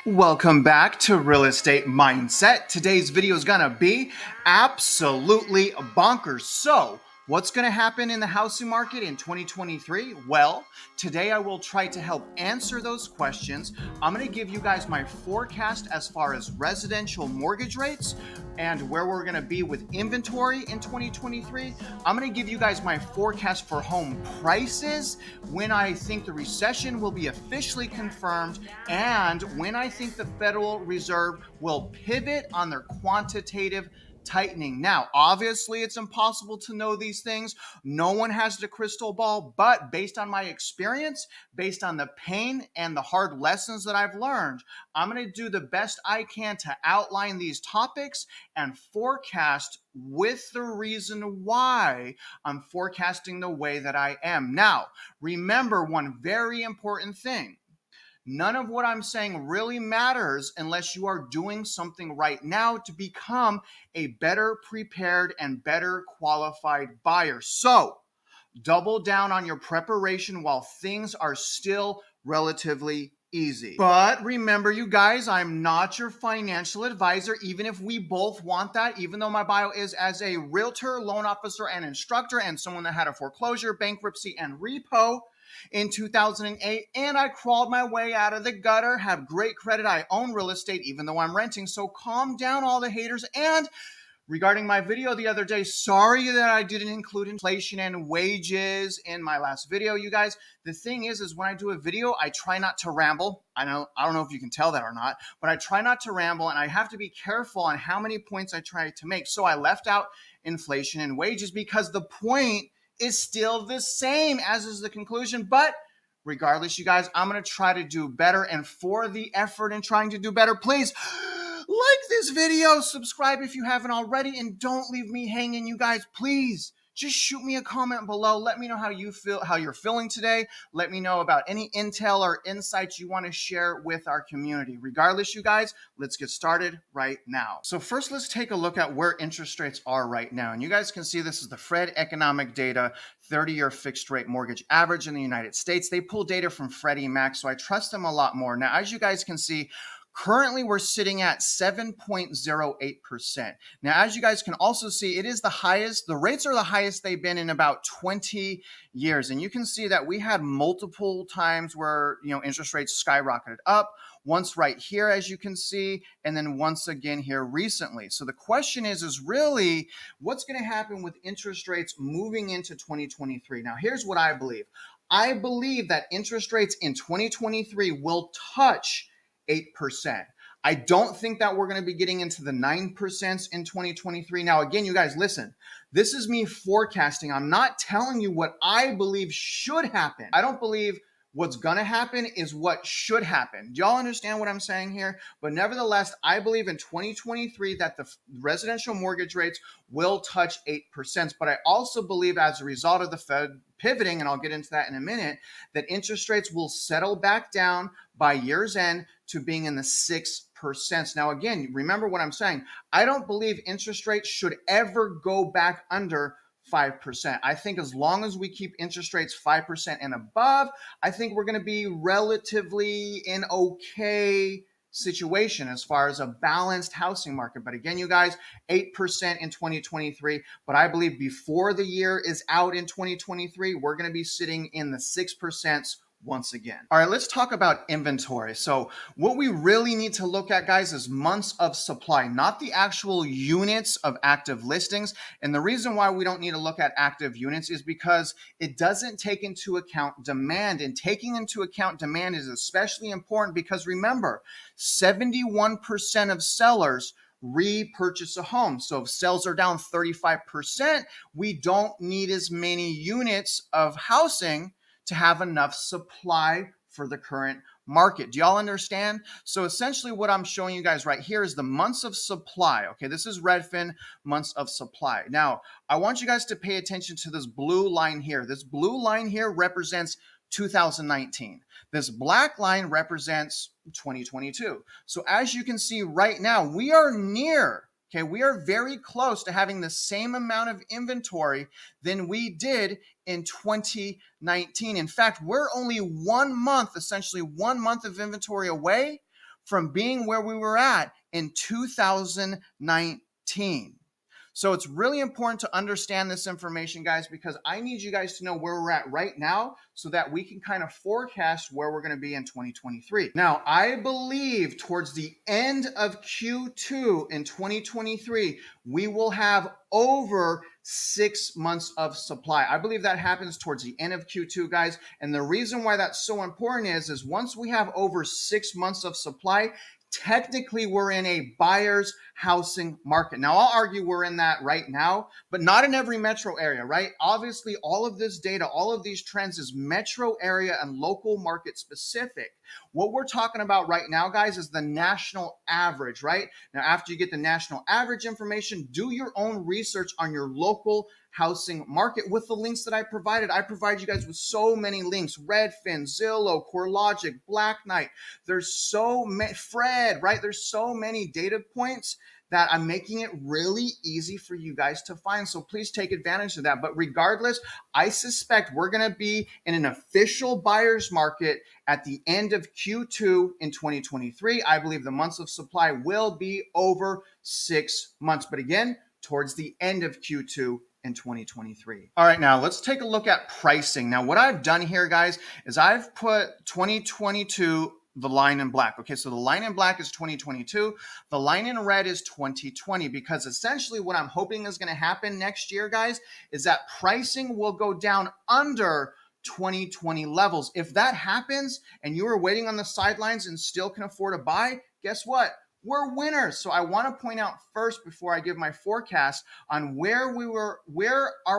Welcome back to Real Estate Mindset. Today's video is gonna be absolutely bonkers. So, what's gonna happen in the housing market in 2023? Well, today I will try to help answer those questions. I'm gonna give you guys my forecast as far as residential mortgage rates and where we're gonna be with inventory in 2023. I'm gonna give you guys my forecast for home prices, when I think the recession will be officially confirmed, and when I think the Federal Reserve will pivot on their quantitative tightening. Now, obviously, it's impossible to know these things. No one has the crystal ball, but based on my experience, based on the pain and the hard lessons that I've learned, I'm going to do the best I can to outline these topics and forecast with the reason why I'm forecasting the way that I am. Now, remember one very important thing. None of what I'm saying really matters unless you are doing something right now to become a better prepared and better qualified buyer. So, double down on your preparation while things are still relatively easy. But remember, you guys, I'm not your financial advisor, even if we both want that, even though my bio is as a realtor, loan officer, and instructor, and someone that had a foreclosure, bankruptcy, and repo in 2008, and I crawled my way out of the gutter, have great credit, I own real estate, even though I'm renting, so calm down all the haters. And regarding my video the other day, sorry that I didn't include inflation and wages in my last video, you guys. The thing is when I do a video, I try not to ramble. I don't know if you can tell that or not, but I try not to ramble, and I have to be careful on how many points I try to make. So I left out inflation and wages because the point is still the same as is the conclusion. But regardless, you guys, I'm going to try to do better. And for the effort in trying to do better, please like this video, subscribe if you haven't already, and don't leave me hanging, you guys. Please just shoot me a comment below. Let me know how you feel, how you're feeling today. Let me know about any intel or insights you want to share with our community. Regardless, you guys, let's get started right now. So first, let's take a look at where interest rates are right now. And you guys can see this is the Fred economic data, 30-year fixed rate mortgage average in the United States. They pull data from Freddie Mac, so I trust them a lot more. Now, as you guys can see, currently, we're sitting at 7.08%. Now, as you guys can also see, it is the highest. The rates are the highest they've been in about 20 years. And you can see that we had multiple times where, interest rates skyrocketed up. Once right here, as you can see, and then once again here recently. So the question is really what's going to happen with interest rates moving into 2023? Now, here's what I believe. I believe that interest rates in 2023 will touch 8%. I don't think that we're going to be getting into the 9% in 2023. Now, again, you guys, listen, this is me forecasting. I'm not telling you what I believe should happen. I don't believe what's going to happen is what should happen. Do y'all understand what I'm saying here? But nevertheless, I believe in 2023 that the residential mortgage rates will touch 8%. But I also believe as a result of the Fed pivoting, and I'll get into that in a minute, that interest rates will settle back down by year's end to being in the 6%. Now, again, remember what I'm saying. I don't believe interest rates should ever go back under 5%. I think as long as we keep interest rates 5% and above, I think we're going to be relatively in okay situation as far as a balanced housing market. But again, you guys, 8% in 2023. But I believe before the year is out in 2023, we're going to be sitting in the 6% once again. All right, let's talk about inventory. So what we really need to look at, guys, is months of supply, not the actual units of active listings. And the reason why we don't need to look at active units is because it doesn't take into account demand. And taking into account demand is especially important because remember, 71% of sellers repurchase a home. So if sales are down 35%, we don't need as many units of housing to have enough supply for the current market. Do y'all understand? So essentially what I'm showing you guys right here is the months of supply. Okay, this is Redfin months of supply. Now, I want you guys to pay attention to this blue line here. This blue line here represents 2019. This black line represents 2022. So as you can see right now, we are near Okay, we are very close to having the same amount of inventory than we did in 2019. In fact, we're only 1 month, essentially 1 month of inventory away from being where we were at in 2019. So it's really important to understand this information, guys, because I need you guys to know where we're at right now so that we can kind of forecast where we're going to be in 2023. Now, I believe towards the end of Q2 in 2023, we will have over 6 months of supply. I believe that happens towards the end of Q2, guys. And the reason why that's so important is once we have over 6 months of supply, technically we're in a buyer's housing market. Now, I'll argue we're in that right now, but not in every metro area, right? Obviously, all of this data, all of these trends is metro area and local market specific. What we're talking about right now, guys, is the national average, right? Now, after you get the national average information, do your own research on your local housing market with the links that I provided. I provide you guys with so many links: Redfin, Zillow, CoreLogic, Black Knight. There's so many, Fred, right? There's so many data points that I'm making it really easy for you guys to find. So please take advantage of that. But regardless, I suspect we're going to be in an official buyer's market at the end of Q2 in 2023. I believe the months of supply will be over 6 months. But again, towards the end of Q2 in 2023. All right, now let's take a look at pricing. Now, what I've done here, guys, is I've put 2022, the line in black. Okay, so the line in black is 2022. The line in red is 2020, because essentially what I'm hoping is going to happen next year, guys, is that pricing will go down under 2020 levels. If that happens and you are waiting on the sidelines and still can afford to buy, guess what? We're winners. So I want to point out first, before I give my forecast, on where are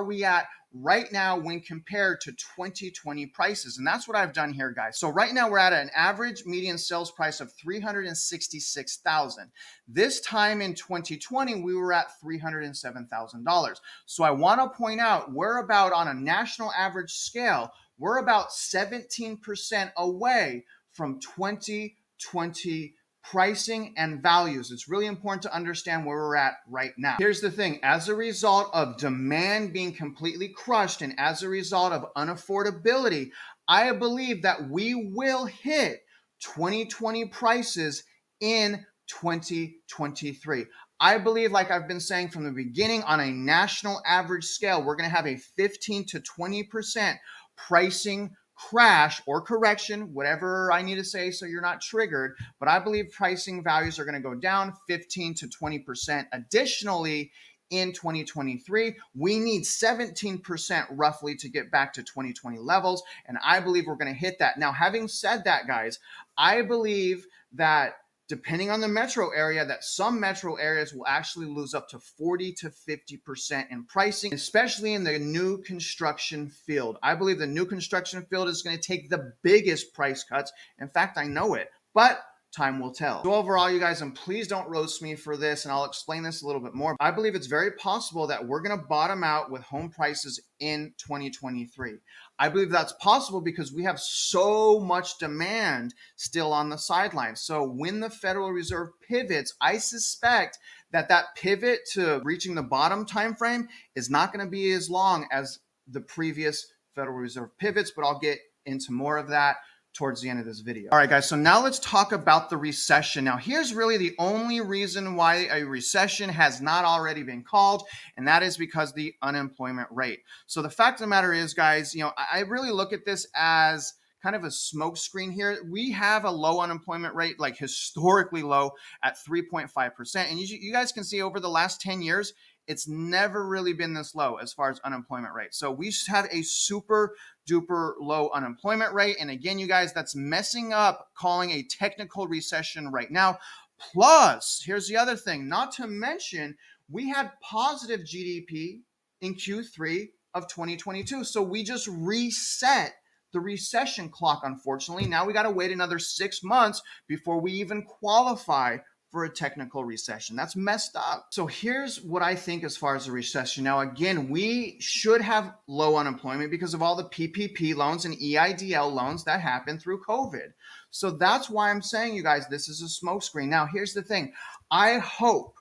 we at right now when compared to 2020 prices. And that's what I've done here, guys. So right now we're at an average median sales price of $366,000. This time in 2020, we were at $307,000. So I want to point out we're about, on a national average scale, we're about 17% away from 2020 pricing and values. It's really important to understand where we're at right now. Here's the thing: as a result of demand being completely crushed and as a result of unaffordability, I believe that we will hit 2020 prices in 2023. I believe, like I've been saying from the beginning, on a national average scale, we're going to have a 15 to 20% pricing crash or correction, whatever I need to say so you're not triggered. But I believe pricing values are going to go down 15 to 20%. Additionally, in 2023, we need 17% roughly to get back to 2020 levels. And I believe we're going to hit that. Now, having said that, guys, I believe that depending on the metro area, that some metro areas will actually lose up to 40 to 50% in pricing, especially in the new construction field. I believe the new construction field is going to take the biggest price cuts. In fact, I know it, but time will tell. So overall, you guys, and please don't roast me for this, and I'll explain this a little bit more. I believe it's very possible that we're going to bottom out with home prices in 2023. I believe that's possible because we have so much demand still on the sidelines. So when the Federal Reserve pivots, I suspect that that pivot to reaching the bottom time frame is not going to be as long as the previous Federal Reserve pivots, but I'll get into more of that towards the end of this video. All right, guys, so now let's talk about the recession. Now, here's really the only reason why a recession has not already been called, and that is because the unemployment rate. So the fact of the matter is, guys, I really look at this as kind of a smoke screen here. We have a low unemployment rate, like historically low, at 3.5%. And you guys can see over the last 10 years, it's never really been this low as far as unemployment rate. So we have a super duper low unemployment rate. And again, you guys, that's messing up calling a technical recession right now. Plus, here's the other thing, not to mention, we had positive GDP in Q3 of 2022. So we just reset the recession clock, unfortunately. Now we got to wait another 6 months before we even qualify for a technical recession. That's messed up. So here's what I think as far as the recession. Now, again, we should have low unemployment because of all the PPP loans and EIDL loans that happened through COVID. So that's why I'm saying, you guys, this is a smokescreen. Now, here's the thing. I hope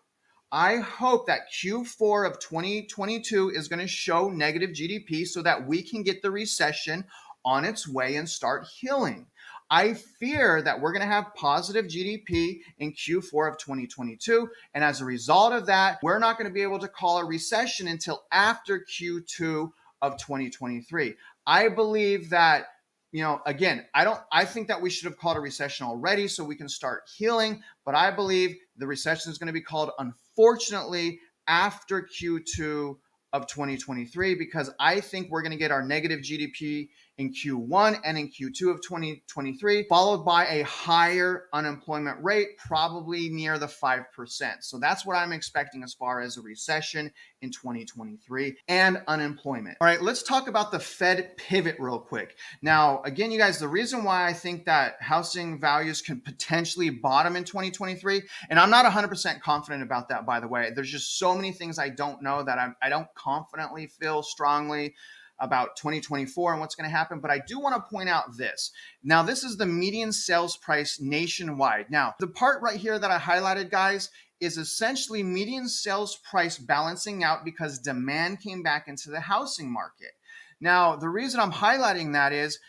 I hope that Q4 of 2022 is going to show negative GDP so that we can get the recession on its way and start healing. I fear that we're going to have positive GDP in Q4 of 2022. And as a result of that, we're not going to be able to call a recession until after Q2 of 2023. I believe that, again, I think that we should have called a recession already so we can start healing. But I believe the recession is going to be called, unfortunately, after Q2 of 2023, because I think we're going to get our negative GDP in Q1 and in Q2 of 2023, followed by a higher unemployment rate, probably near the 5%. So that's what I'm expecting as far as a recession in 2023 and unemployment. All right, let's talk about the Fed pivot real quick. Now, again, you guys, the reason why I think that housing values can potentially bottom in 2023, and I'm not 100% confident about that, by the way. There's just so many things I don't know that I don't confidently feel strongly about 2024 and what's going to happen. But I do want to point out this. Now, this is the median sales price nationwide. Now, the part right here that I highlighted, guys, is essentially median sales price balancing out because demand came back into the housing market. Now, the reason I'm highlighting that is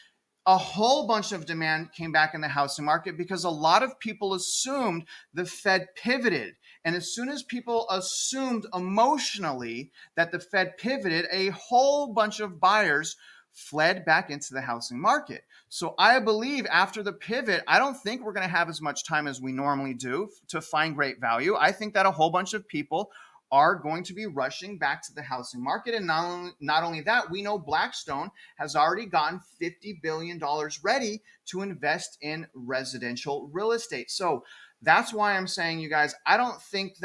a whole bunch of demand came back in the housing market because a lot of people assumed the Fed pivoted. And as soon as people assumed emotionally that the Fed pivoted, a whole bunch of buyers fled back into the housing market. So I believe after the pivot, I don't think we're going to have as much time as we normally do to find great value. I think that a whole bunch of people are going to be rushing back to the housing market. And not only that, we know Blackstone has already gotten $50 billion ready to invest in residential real estate. So that's why I'm saying, you guys, I don't think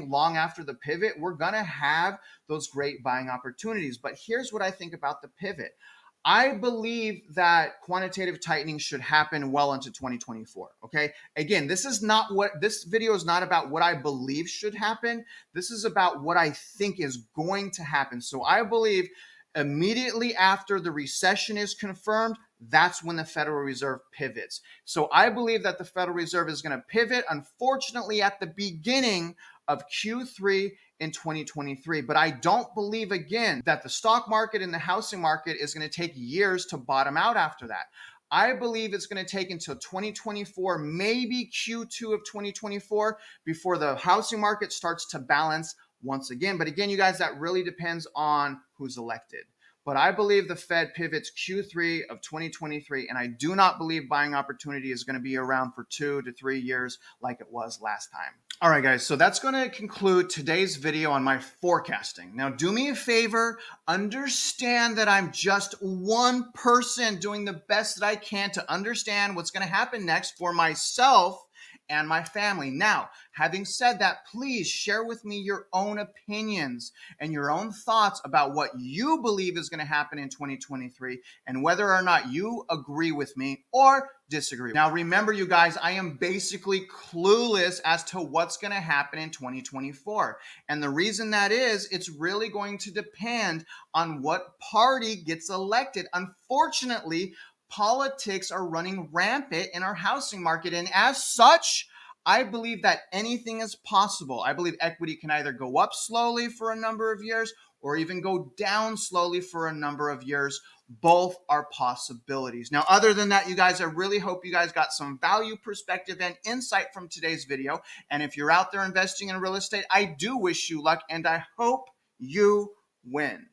long after the pivot, we're going to have those great buying opportunities. But here's what I think about the pivot. I believe that quantitative tightening should happen well into 2024. Okay. Again, this video is not about what I believe should happen. This is about what I think is going to happen. So I believe immediately after the recession is confirmed, that's when the Federal Reserve pivots. So I believe that the Federal Reserve is going to pivot, unfortunately, at the beginning of Q3 in 2023. But I don't believe, again, that the stock market and the housing market is going to take years to bottom out after that. I believe it's going to take until 2024, maybe Q2 of 2024, before the housing market starts to balance once again. But again, you guys, that really depends on who's elected. But I believe the Fed pivots Q3 of 2023, and I do not believe buying opportunity is going to be around for 2 to 3 years like it was last time. All right, guys, so that's going to conclude today's video on my forecasting. Now, do me a favor, understand that I'm just one person doing the best that I can to understand what's going to happen next for myself and my family. Now, having said that, please share with me your own opinions and your own thoughts about what you believe is going to happen in 2023 and whether or not you agree with me or disagree. Now, remember, you guys, I am basically clueless as to what's going to happen in 2024. And the reason that is, it's really going to depend on what party gets elected. Unfortunately, politics are running rampant in our housing market. And as such, I believe that anything is possible. I believe equity can either go up slowly for a number of years or even go down slowly for a number of years. Both are possibilities. Now, other than that, you guys, I really hope you guys got some value, perspective, and insight from today's video. And if you're out there investing in real estate, I do wish you luck and I hope you win.